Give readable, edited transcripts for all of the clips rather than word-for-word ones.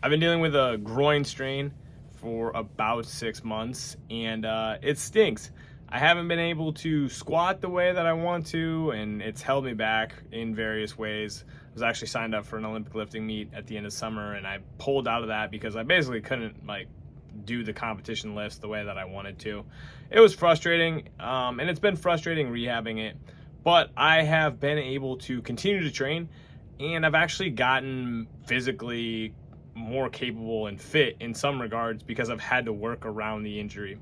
I've been dealing with a groin strain for about 6 months, and it stinks. I haven't been able to squat the way that I want to, and it's held me back in various ways. I was actually signed up for an Olympic lifting meet at the end of summer, and I pulled out of that because I basically couldn't do the competition lifts the way that I wanted to. It was frustrating, and it's been frustrating rehabbing it, but I have been able to continue to train, and I've actually gotten physically more capable and fit in some regards because I've had to work around the injury.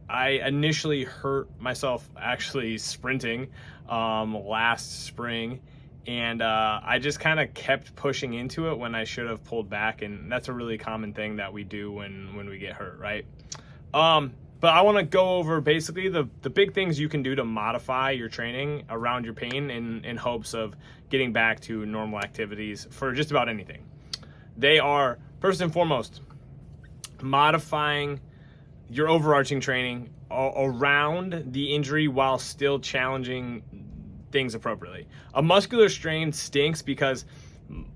I initially hurt myself actually sprinting last spring, and I just kind of kept pushing into it when I should have pulled back, and that's a really common thing that we do when we get hurt, right? But I want to go over basically the big things you can do to modify your training around your pain in hopes of getting back to normal activities for just about anything. They are, first and foremost, modifying your overarching training around the injury while still challenging things appropriately. A muscular strain stinks because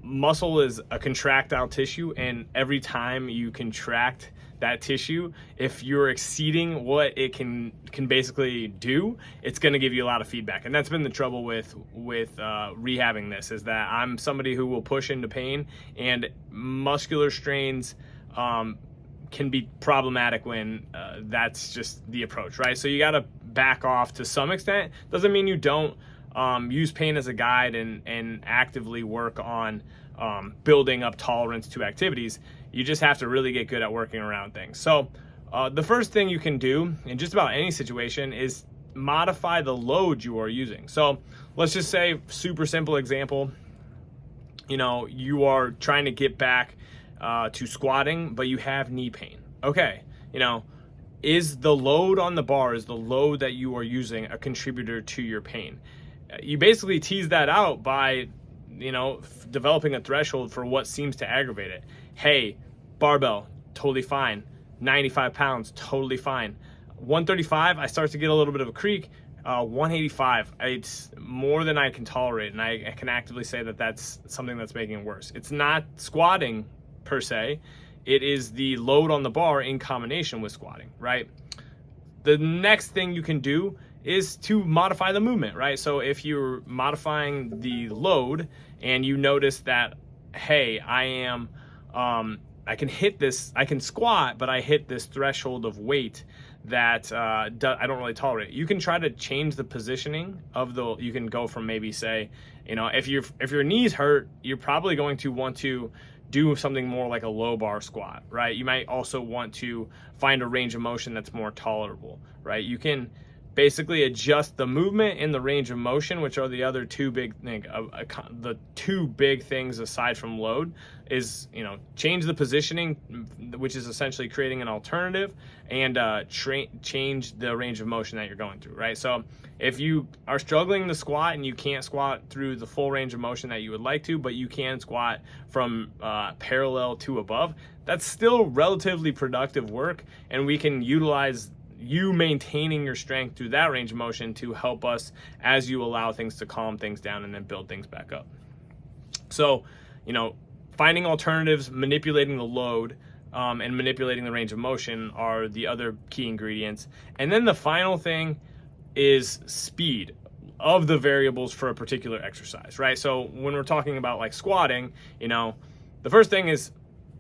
muscle is a contractile tissue, and every time you contract that tissue, if you're exceeding what it can basically do, it's going to give you a lot of feedback. And that's been the trouble with rehabbing this, is that I'm somebody who will push into pain, and muscular strains can be problematic when that's just the approach, right? So you got to back off to some extent. Doesn't mean you don't use pain as a guide and actively work on building up tolerance to activities. You just have to really get good at working around things. So the first thing you can do in just about any situation is modify the load you are using. So let's just say, super simple example, you are trying to get back to squatting, but you have knee pain. Okay, is the load on the bar, is the load that you are using a contributor to your pain? You basically tease that out by developing a threshold for what seems to aggravate it. Hey, barbell, totally fine. 95 pounds, totally fine. 135, I start to get a little bit of a creak. 185, it's more than I can tolerate, and I can actively say that that's something that's making it worse. It's not squatting per se, it is the load on the bar in combination with squatting, right? The next thing you can do is to modify the movement, right? So if you're modifying the load and you notice that, hey, I can hit this, I can squat, but I hit this threshold of weight that I don't really tolerate. You can try to change the positioning of you can go from maybe say, if your knees hurt, you're probably going to want to do something more like a low bar squat, right? You might also want to find a range of motion that's more tolerable, right? You can basically adjust the movement and the range of motion, which are the other two big the two big things aside from load, is change the positioning, which is essentially creating an alternative, and change the range of motion that you're going through, right? So if you are struggling to squat and you can't squat through the full range of motion that you would like to, but you can squat from parallel to above, that's still relatively productive work, and we can utilize you maintaining your strength through that range of motion to help us as you allow things to calm things down and then build things back up. So, finding alternatives, manipulating the load, and manipulating the range of motion are the other key ingredients. And then the final thing is speed of the variables for a particular exercise, right? So when we're talking about like squatting, the first thing is,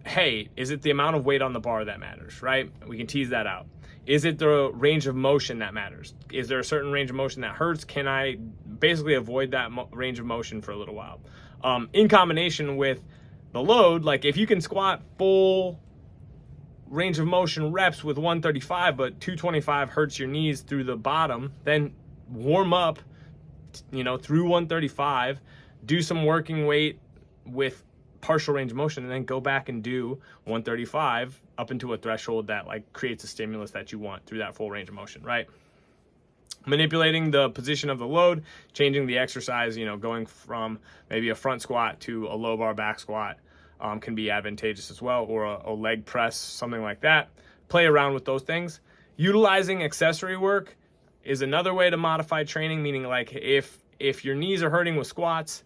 hey, is it the amount of weight on the bar that matters, right? We can tease that out. Is it the range of motion that matters? Is there a certain range of motion that hurts? Can I basically avoid that range of motion for a little while? In combination with the load, like if you can squat full range of motion reps with 135, but 225 hurts your knees through the bottom, then warm up, through 135, do some working weight with partial range of motion, and then go back and do 135 up into a threshold that creates a stimulus that you want through that full range of motion, right? Manipulating the position of the load, changing the exercise, going from maybe a front squat to a low bar back squat can be advantageous as well, or a leg press, something like that. Play around with those things. Utilizing accessory work is another way to modify training, meaning if your knees are hurting with squats,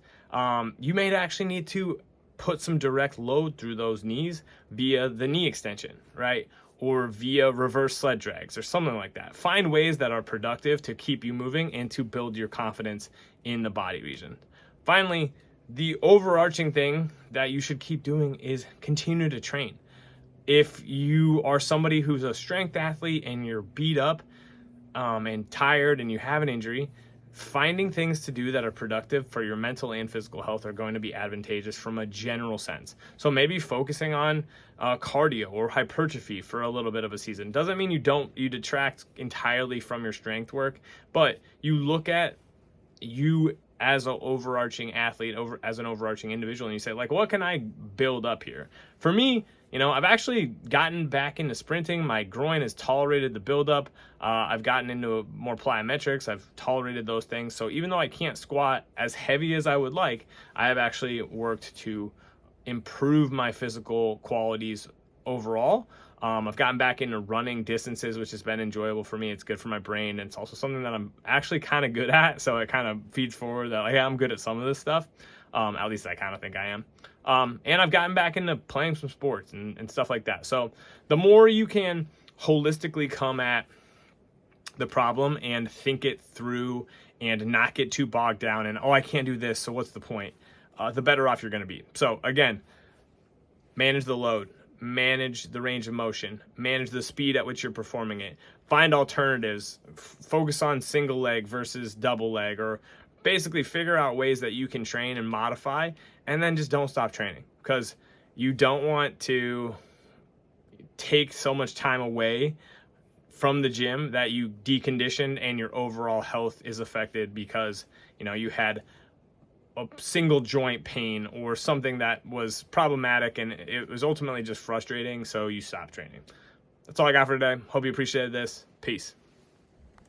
you may actually need to put some direct load through those knees via the knee extension, right? Or via reverse sled drags or something like that. Find ways that are productive to keep you moving and to build your confidence in the body region. Finally, the overarching thing that you should keep doing is continue to train. If you are somebody who's a strength athlete and you're beat up and tired and you have an injury, finding things to do that are productive for your mental and physical health are going to be advantageous from a general sense. So maybe focusing on cardio or hypertrophy for a little bit of a season. Doesn't mean you detract entirely from your strength work, but you look at you as an overarching athlete, as an overarching individual, and you say, like, what can I build up here? For me, I've actually gotten back into sprinting. My groin has tolerated the buildup. I've gotten into more plyometrics. I've tolerated those things. So even though I can't squat as heavy as I would like, I have actually worked to improve my physical qualities overall. I've gotten back into running distances, which has been enjoyable for me. It's good for my brain. And it's also something that I'm actually kind of good at. So it kind of feeds forward that, like, I'm good at some of this stuff. At least I kind of think I am. And I've gotten back into playing some sports and stuff like that. So the more you can holistically come at the problem and think it through and not get too bogged down and, I can't do this, so what's the point? The better off you're going to be. So again, manage the load, manage the range of motion, manage the speed at which you're performing it, find alternatives, focus on single leg versus double leg, or basically figure out ways that you can train and modify, and then just don't stop training, because you don't want to take so much time away from the gym that you decondition and your overall health is affected because you had a single joint pain or something that was problematic and it was ultimately just frustrating, so you stopped training. That's all I got for today. Hope you appreciated this. Peace.